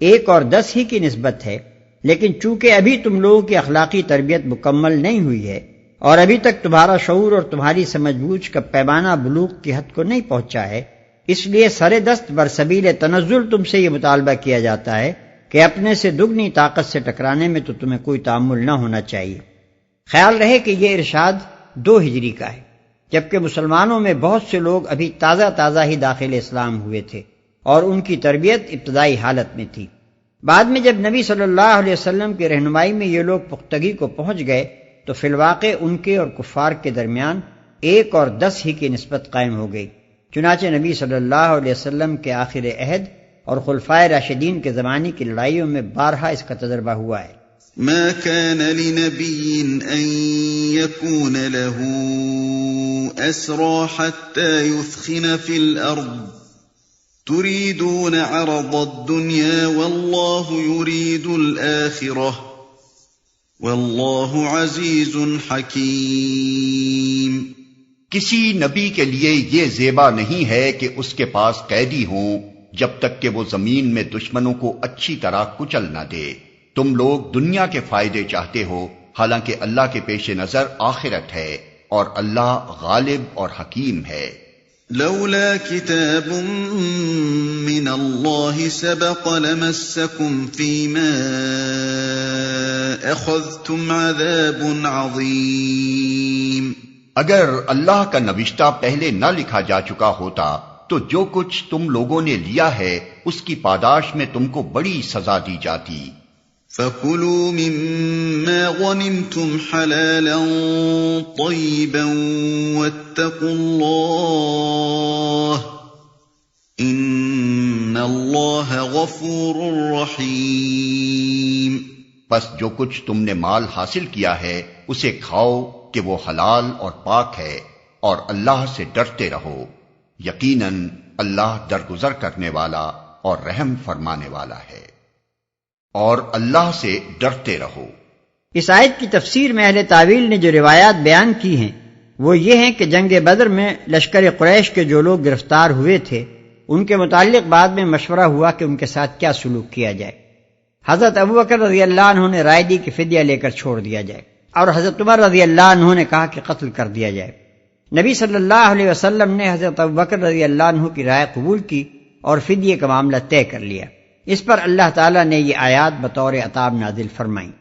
1 اور 10 ہی کی نسبت ہے، لیکن چونکہ ابھی تم لوگوں کی اخلاقی تربیت مکمل نہیں ہوئی ہے اور ابھی تک تمہارا شعور اور تمہاری سمجھ بوجھ کا پیمانہ بلوغ کی حد کو نہیں پہنچا ہے، اس لیے سر دست برسبیل تنزل تم سے یہ مطالبہ کیا جاتا ہے کہ اپنے سے دگنی طاقت سے ٹکرانے میں تو تمہیں کوئی تعامل نہ ہونا چاہیے۔ خیال رہے کہ یہ ارشاد 2 ہجری کا ہے، جبکہ مسلمانوں میں بہت سے لوگ ابھی تازہ ہی داخل اسلام ہوئے تھے اور ان کی تربیت ابتدائی حالت میں تھی۔ بعد میں جب نبی صلی اللہ علیہ وسلم کی رہنمائی میں یہ لوگ پختگی کو پہنچ گئے تو فی الواقع ان کے اور کفار کے درمیان 1 اور 10 ہی کی نسبت قائم ہو گئی، چنانچہ نبی صلی اللہ علیہ وسلم کے آخر عہد اور خلفائے راشدین کے زمانے کی لڑائیوں میں بارہا اس کا تجربہ ہوا ہے۔ ما كان لنبي أن يكون له أسرى حتى يثخن في الأرض تريدون عرض الدنيا والله يريد الآخرة والله عزيز حكيم۔ کسی نبی کے لیے یہ زیبا نہیں ہے کہ اس کے پاس قیدی ہوں جب تک کہ وہ زمین میں دشمنوں کو اچھی طرح کچل نہ دے۔ تم لوگ دنیا کے فائدے چاہتے ہو، حالانکہ اللہ کے پیش نظر آخرت ہے، اور اللہ غالب اور حکیم ہے۔ لولا كتاب من الله سبق لمسكم فيما أخذتم عذاب عظيم۔ اگر اللہ کا نوشتہ پہلے نہ لکھا جا چکا ہوتا تو جو کچھ تم لوگوں نے لیا ہے اس کی پاداش میں تم کو بڑی سزا دی جاتی۔ فَكُلُوا مِمَّا غَنِمْتُمْ حَلَالًا طَيِّبًا وَاتَّقُوا اللَّهَ إِنَّ اللَّهَ غَفُورٌ رَحِيمٌ۔ پس جو کچھ تم نے مال حاصل کیا ہے اسے کھاؤ کہ وہ حلال اور پاک ہے، اور اللہ سے ڈرتے رہو، یقیناً اللہ درگزر کرنے والا اور رحم فرمانے والا ہے۔ اور اللہ سے ڈرتے رہو۔ اس آیت کی تفسیر میں اہل تعویل نے جو روایات بیان کی ہیں وہ یہ ہیں کہ جنگ بدر میں لشکر قریش کے جو لوگ گرفتار ہوئے تھے ان کے متعلق بعد میں مشورہ ہوا کہ ان کے ساتھ کیا سلوک کیا جائے۔ حضرت ابوبکر رضی اللہ عنہ نے رائے دی کہ فدیہ لے کر چھوڑ دیا جائے، اور حضرت عمر رضی اللہ عنہ نے کہا کہ قتل کر دیا جائے۔ نبی صلی اللہ علیہ وسلم نے حضرت ابوبکر رضی اللہ عنہ کی رائے قبول کی اور فدیے کا معاملہ طے کر لیا۔ اس پر اللہ تعالیٰ نے یہ آیات بطور عتاب نازل فرمائیں،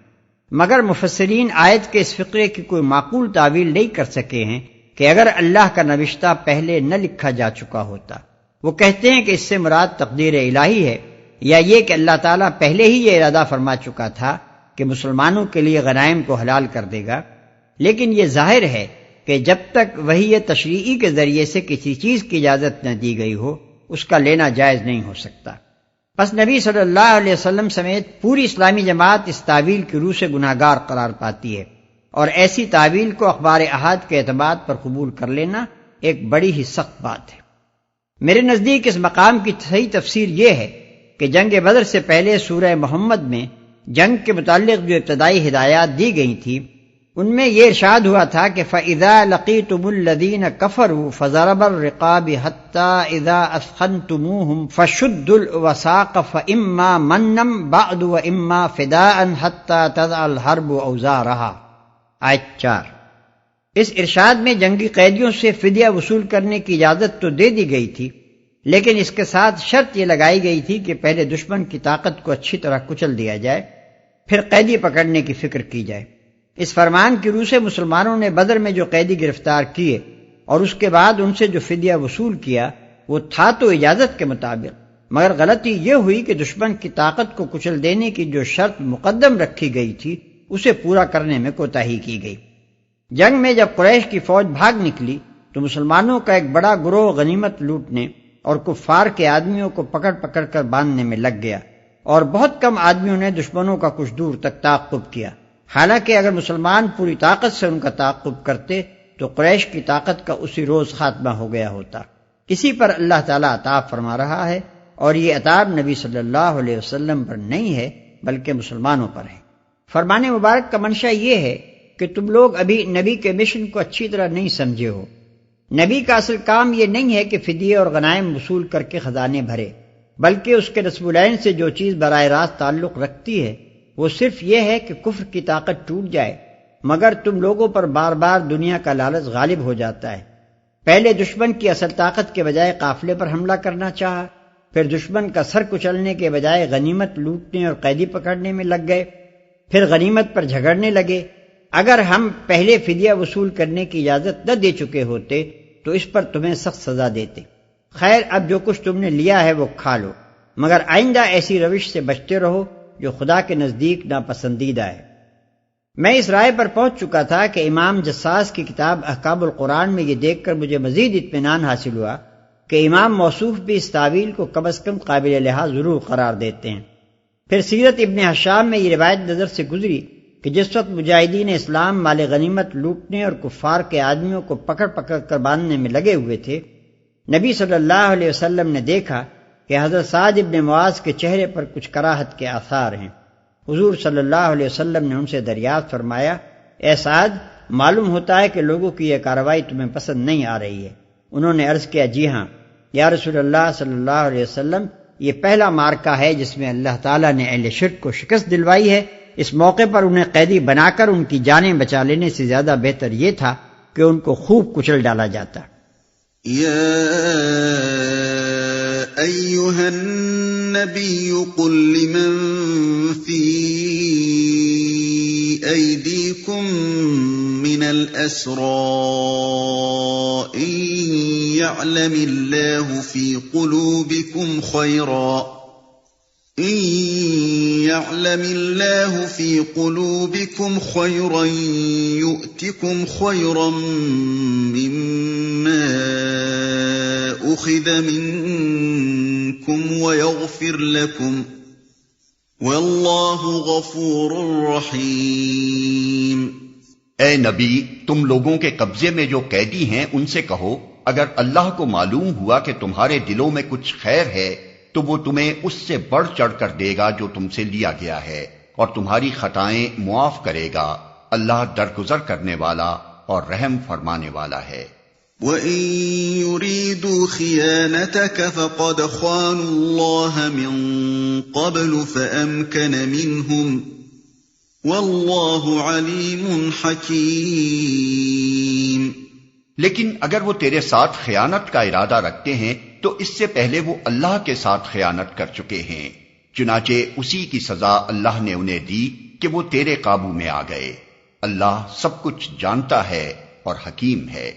مگر مفسرین آیت کے اس فقرے کی کوئی معقول تعویل نہیں کر سکے ہیں کہ اگر اللہ کا نوشتہ پہلے نہ لکھا جا چکا ہوتا۔ وہ کہتے ہیں کہ اس سے مراد تقدیر الہی ہے، یا یہ کہ اللہ تعالیٰ پہلے ہی یہ ارادہ فرما چکا تھا کہ مسلمانوں کے لیے غنائم کو حلال کر دے گا، لیکن یہ ظاہر ہے کہ جب تک وحی تشریعی کے ذریعے سے کسی چیز کی اجازت نہ دی گئی ہو اس کا لینا جائز نہیں ہو سکتا۔ پس نبی صلی اللہ علیہ وسلم سمیت پوری اسلامی جماعت اس تعویل کی روح سے گناہگار قرار پاتی ہے، اور ایسی تعویل کو اخبار احاد کے اعتماد پر قبول کر لینا ایک بڑی ہی سخت بات ہے۔ میرے نزدیک اس مقام کی صحیح تفسیر یہ ہے کہ جنگ بدر سے پہلے سورہ محمد میں جنگ کے متعلق جو ابتدائی ہدایات دی گئی تھی ان میں یہ ارشاد ہوا تھا کہ فَإِذَا لَقِيتُمُ الَّذِينَ كَفَرُوا فَضَرَبَ الرِّقَابِ حَتَّى إِذَا أَثْخَنْتُمُوهُمْ فَشُدُّوا الْوَثَاقَ فَإِمَّا مَنًّا بَعْدُ وَإِمَّا فِدَاءً حَتَّى تَضَعَ الْحَرْبُ أَوْزَارَهَا۔ آیت 4۔ اس ارشاد میں جنگی قیدیوں سے فدیہ وصول کرنے کی اجازت تو دے دی گئی تھی، لیکن اس کے ساتھ شرط یہ لگائی گئی تھی کہ پہلے دشمن کی طاقت کو اچھی طرح کچل دیا جائے، پھر قیدی پکڑنے کی فکر کی جائے۔ اس فرمان کی روح سے مسلمانوں نے بدر میں جو قیدی گرفتار کیے اور اس کے بعد ان سے جو فدیہ وصول کیا وہ تھا تو اجازت کے مطابق، مگر غلطی یہ ہوئی کہ دشمن کی طاقت کو کچل دینے کی جو شرط مقدم رکھی گئی تھی اسے پورا کرنے میں کوتاہی کی گئی۔ جنگ میں جب قریش کی فوج بھاگ نکلی تو مسلمانوں کا ایک بڑا گروہ غنیمت لوٹنے اور کفار کے آدمیوں کو پکڑ پکڑ کر باندھنے میں لگ گیا، اور بہت کم آدمیوں نے دشمنوں کا کچھ دور تک تعاقب کیا۔ حالانکہ اگر مسلمان پوری طاقت سے ان کا تعاقب کرتے تو قریش کی طاقت کا اسی روز خاتمہ ہو گیا ہوتا۔ اسی پر اللہ تعالیٰ عتاب فرما رہا ہے، اور یہ عتاب نبی صلی اللہ علیہ وسلم پر نہیں ہے بلکہ مسلمانوں پر ہے۔ فرمان مبارک کا منشا یہ ہے کہ تم لوگ ابھی نبی کے مشن کو اچھی طرح نہیں سمجھے ہو۔ نبی کا اصل کام یہ نہیں ہے کہ فدیے اور غنائم وصول کر کے خزانے بھرے، بلکہ اس کے رسم العین سے جو چیز براہ راست تعلق رکھتی ہے وہ صرف یہ ہے کہ کفر کی طاقت ٹوٹ جائے، مگر تم لوگوں پر بار بار دنیا کا لالچ غالب ہو جاتا ہے۔ پہلے دشمن کی اصل طاقت کے بجائے قافلے پر حملہ کرنا چاہا، پھر دشمن کا سر کچلنے کے بجائے غنیمت لوٹنے اور قیدی پکڑنے میں لگ گئے، پھر غنیمت پر جھگڑنے لگے۔ اگر ہم پہلے فدیہ وصول کرنے کی اجازت نہ دے چکے ہوتے تو اس پر تمہیں سخت سزا دیتے۔ خیر، اب جو کچھ تم نے لیا ہے وہ کھا لو، مگر آئندہ ایسی روش سے بچتے رہو جو خدا کے نزدیک ناپسندیدہ ہے۔ میں اس رائے پر پہنچ چکا تھا کہ امام جساس کی کتاب احکام القرآن میں یہ دیکھ کر مجھے مزید اطمینان حاصل ہوا کہ امام موصوف بھی اس تعویل کو کم از کم قابل لحاظ ضرور قرار دیتے ہیں۔ پھر سیرت ابن حشام میں یہ روایت نظر سے گزری کہ جس وقت مجاہدین اسلام مال غنیمت لوٹنے اور کفار کے آدمیوں کو پکڑ پکڑ کر باندھنے میں لگے ہوئے تھے، نبی صلی اللہ علیہ وسلم نے دیکھا کہ حضرت سعد ابن معاذ کے چہرے پر کچھ کراہت کے آثار ہیں۔ حضور صلی اللہ علیہ وسلم نے ان سے دریافت فرمایا، اے سعد، معلوم ہوتا ہے کہ لوگوں کی یہ کارروائی تمہیں پسند نہیں آ رہی ہے۔ انہوں نے عرض کیا، جی ہاں یا رسول اللہ صلی اللہ علیہ وسلم، یہ پہلا معرکہ ہے جس میں اللہ تعالیٰ نے اہل شرک کو شکست دلوائی ہے۔ اس موقع پر انہیں قیدی بنا کر ان کی جانیں بچا لینے سے زیادہ بہتر یہ تھا کہ ان کو خوب کچل ڈالا جاتا۔ یا ایھا النبی قل لمن فی ایدیکم من الاسراء ان یعلم اللہ فی قلوبکم خیرا يعلم الله في قلوبكم خيرا يؤتكم خيرا مما أخذ منكم ويغفر لكم والله غفور رحيم۔ اے نبی، تم لوگوں کے قبضے میں جو قیدی ہیں ان سے کہو، اگر اللہ کو معلوم ہوا کہ تمہارے دلوں میں کچھ خیر ہے تو وہ تمہیں اس سے بڑھ چڑھ کر دے گا جو تم سے لیا گیا ہے، اور تمہاری خطائیں معاف کرے گا۔ اللہ درگزر کرنے والا اور رحم فرمانے والا ہے۔ وَإِن يُرِيدُوا خِيَانَتَكَ فَقَدْ خَانُوا اللَّهَ مِن قَبْلُ فَأَمْكَنَ مِنْهُمْ وَاللَّهُ عَلِيمٌ حَكِيمٌ۔ لیکن اگر وہ تیرے ساتھ خیانت کا ارادہ رکھتے ہیں تو اس سے پہلے وہ اللہ کے ساتھ خیانت کر چکے ہیں، چنانچہ اسی کی سزا اللہ نے انہیں دی کہ وہ تیرے قابو میں آ گئے۔ اللہ سب کچھ جانتا ہے اور حکیم ہے۔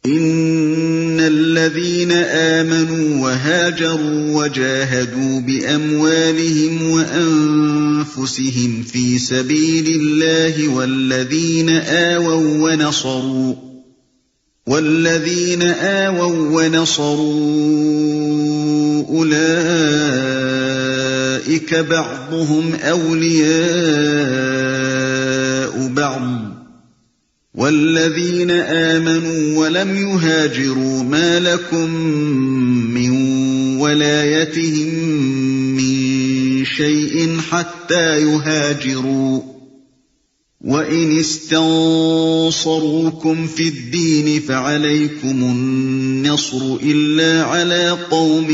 ان الذين آمنوا وهاجروا وجاهدوا بأموالهم وأنفسهم في سبيل الله والذين آووا ونصروا أولئك بعضهم أولياء بعض والذين آمنوا ولم يهاجروا ما لكم من ولايتهم من شيء حتى يهاجروا وَإِنِ اسْتَنصَرُوكُمْ فِي الدِّينِ فَعَلَيْكُمُ النَّصْرُ إِلَّا عَلَى قَوْمٍ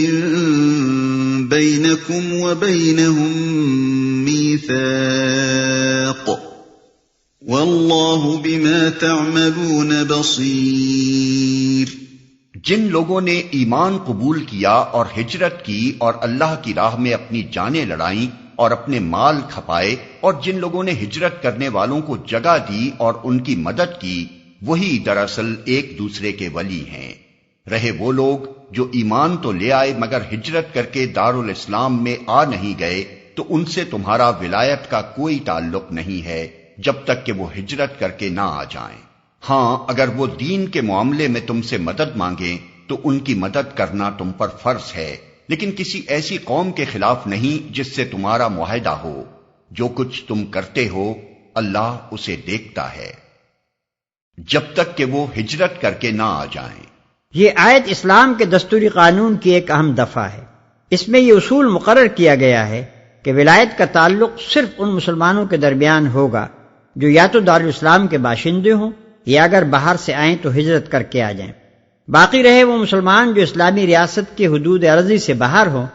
بَيْنَكُمْ وَبَيْنَهُم مِّيثَاقٌ وَاللَّهُ بِمَا تَعْمَلُونَ بَصِيرٌ۔ جن لوگوں نے ایمان قبول کیا اور ہجرت کی اور اللہ کی راہ میں اپنی جانیں لڑائیں اور اپنے مال کھپائے، اور جن لوگوں نے ہجرت کرنے والوں کو جگہ دی اور ان کی مدد کی، وہی دراصل ایک دوسرے کے ولی ہیں۔ رہے وہ لوگ جو ایمان تو لے آئے مگر ہجرت کر کے دارالاسلام میں آ نہیں گئے، تو ان سے تمہارا ولایت کا کوئی تعلق نہیں ہے جب تک کہ وہ ہجرت کر کے نہ آ جائیں۔ ہاں، اگر وہ دین کے معاملے میں تم سے مدد مانگیں تو ان کی مدد کرنا تم پر فرض ہے، لیکن کسی ایسی قوم کے خلاف نہیں جس سے تمہارا معاہدہ ہو۔ جو کچھ تم کرتے ہو اللہ اسے دیکھتا ہے، جب تک کہ وہ ہجرت کر کے نہ آ جائیں۔ یہ آیت اسلام کے دستوری قانون کی ایک اہم دفعہ ہے۔ اس میں یہ اصول مقرر کیا گیا ہے کہ ولایت کا تعلق صرف ان مسلمانوں کے درمیان ہوگا جو یا تو دارالاسلام کے باشندے ہوں یا اگر باہر سے آئیں تو ہجرت کر کے آ جائیں۔ باقی رہے وہ مسلمان جو اسلامی ریاست کے حدود ارضی سے باہر ہوں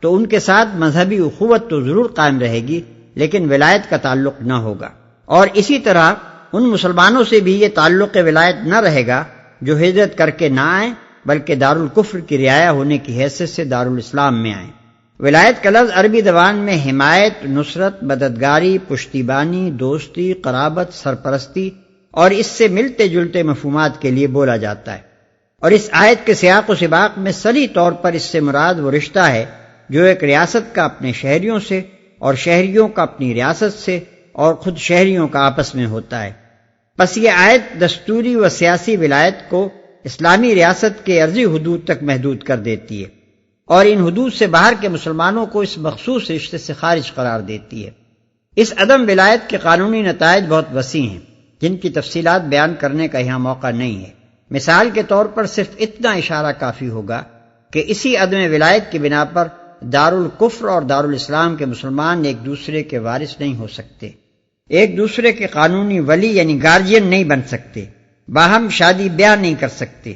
تو ان کے ساتھ مذہبی اخوت تو ضرور قائم رہے گی لیکن ولایت کا تعلق نہ ہوگا، اور اسی طرح ان مسلمانوں سے بھی یہ تعلق ولایت نہ رہے گا جو ہجرت کر کے نہ آئیں بلکہ دارالکفر کی رعایا ہونے کی حیثیت سے دارالاسلام میں آئیں۔ ولایت کا لفظ عربی زبان میں حمایت، نصرت، مددگاری، پشتیبانی، دوستی، قرابت، سرپرستی اور اس سے ملتے جلتے مفہومات کے لیے بولا جاتا ہے، اور اس آیت کے سیاق و سباق میں صریح طور پر اس سے مراد وہ رشتہ ہے جو ایک ریاست کا اپنے شہریوں سے اور شہریوں کا اپنی ریاست سے اور خود شہریوں کا آپس میں ہوتا ہے۔ پس یہ آیت دستوری و سیاسی ولایت کو اسلامی ریاست کے عرضی حدود تک محدود کر دیتی ہے اور ان حدود سے باہر کے مسلمانوں کو اس مخصوص رشتے سے خارج قرار دیتی ہے۔ اس عدم ولایت کے قانونی نتائج بہت وسیع ہیں جن کی تفصیلات بیان کرنے کا یہاں موقع نہیں ہے۔ مثال کے طور پر صرف اتنا اشارہ کافی ہوگا کہ اسی عدم ولایت کی بنا پر دارالکفر اور دارالاسلام کے مسلمان ایک دوسرے کے وارث نہیں ہو سکتے، ایک دوسرے کے قانونی ولی یعنی گارجین نہیں بن سکتے، باہم شادی بیاہ نہیں کر سکتے،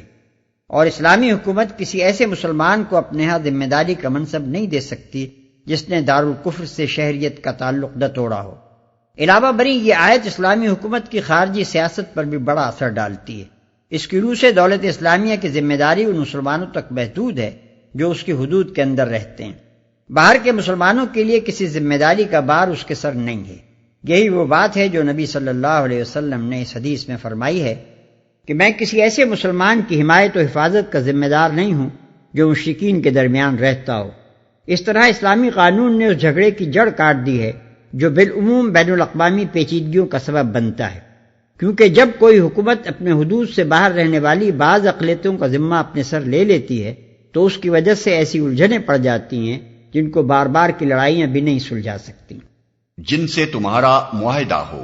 اور اسلامی حکومت کسی ایسے مسلمان کو اپنے ہاں ذمہ داری کا منصب نہیں دے سکتی جس نے دارالکفر سے شہریت کا تعلق نہ توڑا ہو۔ علاوہ بری یہ آیت اسلامی حکومت کی خارجی سیاست پر بھی بڑا اثر ڈالتی ہے۔ اس کی روح سے دولت اسلامیہ کی ذمہ داری ان مسلمانوں تک محدود ہے جو اس کی حدود کے اندر رہتے ہیں۔ باہر کے مسلمانوں کے لیے کسی ذمہ داری کا بار اس کے سر نہیں ہے۔ یہی وہ بات ہے جو نبی صلی اللہ علیہ وسلم نے اس حدیث میں فرمائی ہے کہ میں کسی ایسے مسلمان کی حمایت و حفاظت کا ذمہ دار نہیں ہوں جو مشرکین کے درمیان رہتا ہو۔ اس طرح اسلامی قانون نے اس جھگڑے کی جڑ کاٹ دی ہے جو بالعموم بین الاقوامی پیچیدگیوں کا سبب بنتا ہے، کیونکہ جب کوئی حکومت اپنے حدود سے باہر رہنے والی بعض اقلیتوں کا ذمہ اپنے سر لے لیتی ہے تو اس کی وجہ سے ایسی الجھنیں پڑ جاتی ہیں جن کو بار بار کی لڑائیاں بھی نہیں سلجھا سکتی۔ جن سے تمہارا معاہدہ ہو۔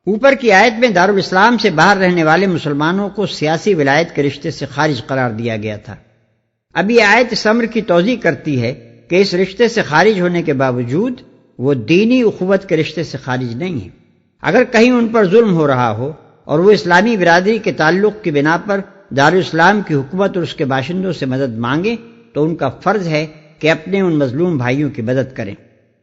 اوپر کی آیت میں دارالاسلام سے باہر رہنے والے مسلمانوں کو سیاسی ولایت کے رشتے سے خارج قرار دیا گیا تھا۔ اب یہ آیت اس امر کی توضیح کرتی ہے کہ اس رشتے سے خارج ہونے کے باوجود وہ دینی اخوت کے رشتے سے خارج نہیں ہیں۔ اگر کہیں ان پر ظلم ہو رہا ہو اور وہ اسلامی برادری کے تعلق کی بنا پر دارالاسلام کی حکومت اور اس کے باشندوں سے مدد مانگیں تو ان کا فرض ہے کہ اپنے ان مظلوم بھائیوں کی مدد کریں،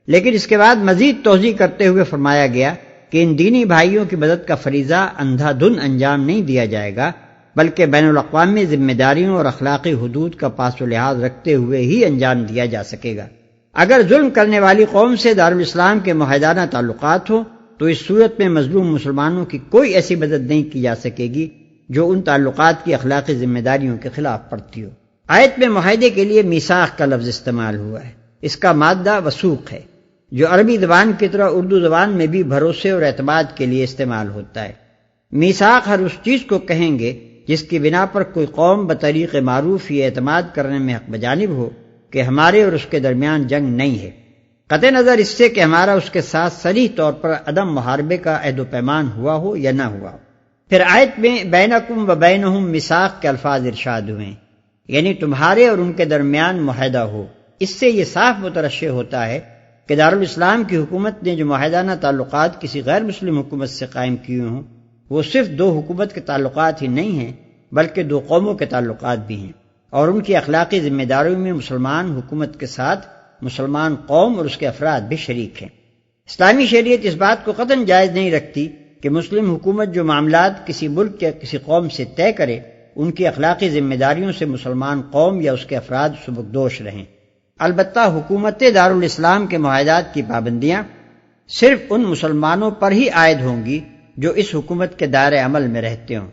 لیکن اس کے بعد مزید توضیح کرتے ہوئے فرمایا گیا کہ ان دینی بھائیوں کی مدد کا فریضہ اندھا دھن انجام نہیں دیا جائے گا بلکہ بین الاقوامی ذمہ داریوں اور اخلاقی حدود کا پاس و لحاظ رکھتے ہوئے ہی انجام دیا جا سکے گا۔ اگر ظلم کرنے والی قوم سے دارالاسلام کے معاہدانہ تعلقات ہوں تو اس صورت میں مظلوم مسلمانوں کی کوئی ایسی مدد نہیں کی جا سکے گی جو ان تعلقات کی اخلاقی ذمہ داریوں کے خلاف پڑتی ہو۔ آیت میں معاہدے کے لیے میثاق کا لفظ استعمال ہوا ہے۔ اس کا مادہ وثوق ہے جو عربی زبان کی طرح اردو زبان میں بھی بھروسے اور اعتماد کے لیے استعمال ہوتا ہے۔ میثاق ہر اس چیز کو کہیں گے جس کی بنا پر کوئی قوم بطریق معروف یہ اعتماد کرنے میں حق بجانب ہو کہ ہمارے اور اس کے درمیان جنگ نہیں ہے، قطع نظر اس سے کہ ہمارا اس کے ساتھ صریح طور پر عدم محاربے کا عہد و پیمان ہوا ہو یا نہ ہوا ہو۔ پھر آیت میں بینکم و بینہم میثاق کے الفاظ ارشاد ہوئے، یعنی تمہارے اور ان کے درمیان معاہدہ ہو۔ اس سے یہ صاف مترشح ہوتا ہے کہ دارالاسلام کی حکومت نے جو معاہدانہ تعلقات کسی غیر مسلم حکومت سے قائم کیے ہوں وہ صرف دو حکومت کے تعلقات ہی نہیں ہیں بلکہ دو قوموں کے تعلقات بھی ہیں، اور ان کی اخلاقی ذمہ داریوں میں مسلمان حکومت کے ساتھ مسلمان قوم اور اس کے افراد بھی شریک ہیں۔ اسلامی شریعت اس بات کو قطعاً جائز نہیں رکھتی کہ مسلم حکومت جو معاملات کسی ملک یا کسی قوم سے طے کرے ان کی اخلاقی ذمہ داریوں سے مسلمان قوم یا اس کے افراد سبکدوش رہیں۔ البتہ حکومت دارالاسلام کے معاہدات کی پابندیاں صرف ان مسلمانوں پر ہی عائد ہوں گی جو اس حکومت کے دائرۂ عمل میں رہتے ہوں۔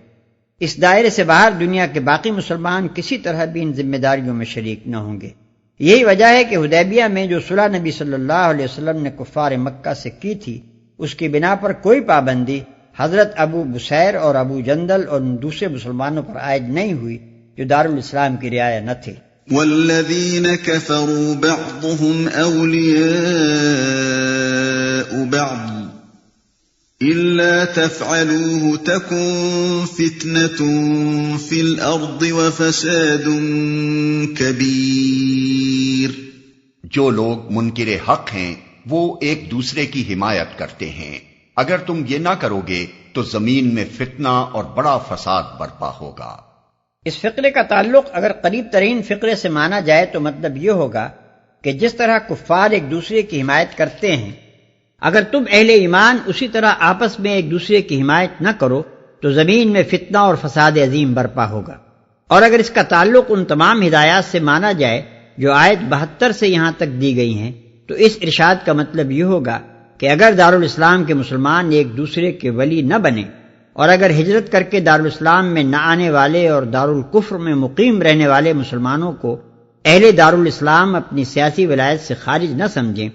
اس دائرے سے باہر دنیا کے باقی مسلمان کسی طرح بھی ان ذمہ داریوں میں شریک نہ ہوں گے۔ یہی وجہ ہے کہ حدیبیہ میں جو صلح نبی صلی اللہ علیہ وسلم نے کفار مکہ سے کی تھی اس کی بنا پر کوئی پابندی حضرت ابو بصیر اور ابو جندل اور دوسرے مسلمانوں پر عائد نہیں ہوئی جو دارالاسلام کی رعایا نہ تھے۔ والذین کفروا بعضهم اولیاء بعض الا تفعلوه تکن فتنة فی الارض وفساد کبیر۔ جو لوگ منکر حق ہیں وہ ایک دوسرے کی حمایت کرتے ہیں، اگر تم یہ نہ کرو گے تو زمین میں فتنہ اور بڑا فساد برپا ہوگا۔ اس فقرے کا تعلق اگر قریب ترین فقرے سے مانا جائے تو مطلب یہ ہوگا کہ جس طرح کفار ایک دوسرے کی حمایت کرتے ہیں، اگر تم اہل ایمان اسی طرح آپس میں ایک دوسرے کی حمایت نہ کرو تو زمین میں فتنہ اور فساد عظیم برپا ہوگا۔ اور اگر اس کا تعلق ان تمام ہدایات سے مانا جائے جو آیت 72 سے یہاں تک دی گئی ہیں تو اس ارشاد کا مطلب یہ ہوگا کہ اگر دارالاسلام کے مسلمان ایک دوسرے کے ولی نہ بنے اور اگر ہجرت کر کے دارالاسلام میں نہ آنے والے اور دارالکفر میں مقیم رہنے والے مسلمانوں کو اہل دارالاسلام اپنی سیاسی ولایت سے خارج نہ سمجھیں،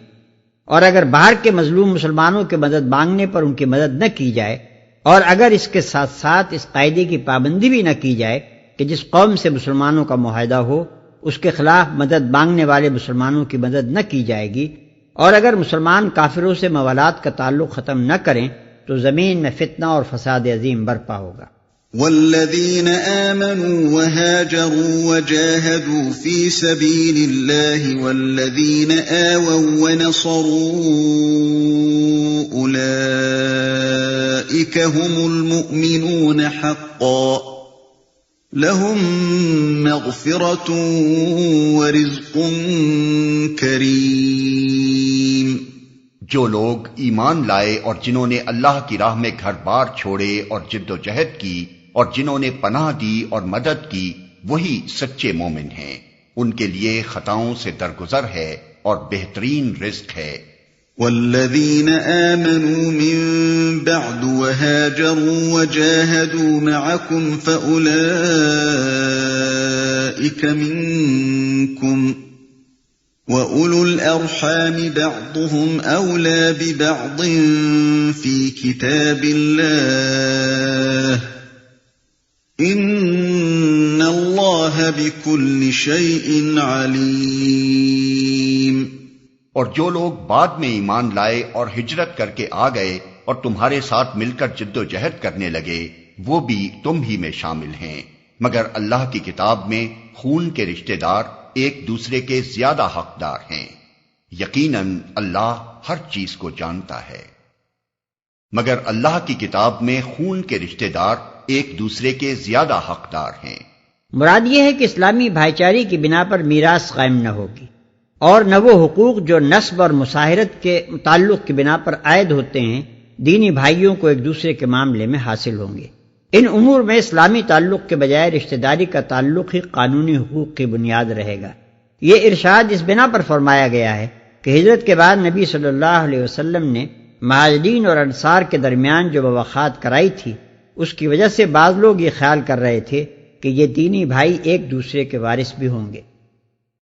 اور اگر باہر کے مظلوم مسلمانوں کی مدد مانگنے پر ان کی مدد نہ کی جائے، اور اگر اس کے ساتھ ساتھ اس قاعدے کی پابندی بھی نہ کی جائے کہ جس قوم سے مسلمانوں کا معاہدہ ہو اس کے خلاف مدد مانگنے والے مسلمانوں کی مدد نہ کی جائے گی، اور اگر مسلمان کافروں سے موالات کا تعلق ختم نہ کریں تو زمین میں فتنہ اور فساد عظیم برپا ہوگا۔ والذین آمنوا وهاجروا وجاهدوا في سبيل الله والذین آووا ونصروا أولئك هم المؤمنون حقا لهم مغفرة ورزق کریم۔ جو لوگ ایمان لائے اور جنہوں نے اللہ کی راہ میں گھر بار چھوڑے اور جد و جہد کی اور جنہوں نے پناہ دی اور مدد کی وہی سچے مومن ہیں، ان کے لیے خطاؤں سے درگزر ہے اور بہترین رزق ہے۔ والذین آمنوا من بعد وهاجروا وجاهدوا معكم فأولئك منكم وَأُولُو الْأَرْحَامِ بَعْضُهُمْ أَوْلَى بِبَعْضٍ فِي كِتَابِ اللَّهِ إِنَّ اللَّهَ بِكُلِّ شَيْءٍ عَلِيمٌ۔ اور جو لوگ بعد میں ایمان لائے اور ہجرت کر کے آ گئے اور تمہارے ساتھ مل کر جد و جہد کرنے لگے وہ بھی تم ہی میں شامل ہیں، مگر اللہ کی کتاب میں خون کے رشتہ دار ایک دوسرے کے زیادہ حقدار ہیں، یقیناً اللہ ہر چیز کو جانتا ہے۔ مگر اللہ کی کتاب میں خون کے رشتہ دار ایک دوسرے کے زیادہ حقدار ہیں۔ مراد یہ ہے کہ اسلامی بھائی چارے کی بنا پر میراث قائم نہ ہوگی، اور نہ وہ حقوق جو نسب اور مساہرت کے تعلق کی بنا پر عائد ہوتے ہیں دینی بھائیوں کو ایک دوسرے کے معاملے میں حاصل ہوں گے۔ ان امور میں اسلامی تعلق کے بجائے رشتہ داری کا تعلق ہی قانونی حقوق کی بنیاد رہے گا۔ یہ ارشاد اس بنا پر فرمایا گیا ہے کہ ہجرت کے بعد نبی صلی اللہ علیہ وسلم نے مہاجرین اور انصار کے درمیان جو مواخات کرائی تھی اس کی وجہ سے بعض لوگ یہ خیال کر رہے تھے کہ یہ دینی بھائی ایک دوسرے کے وارث بھی ہوں گے۔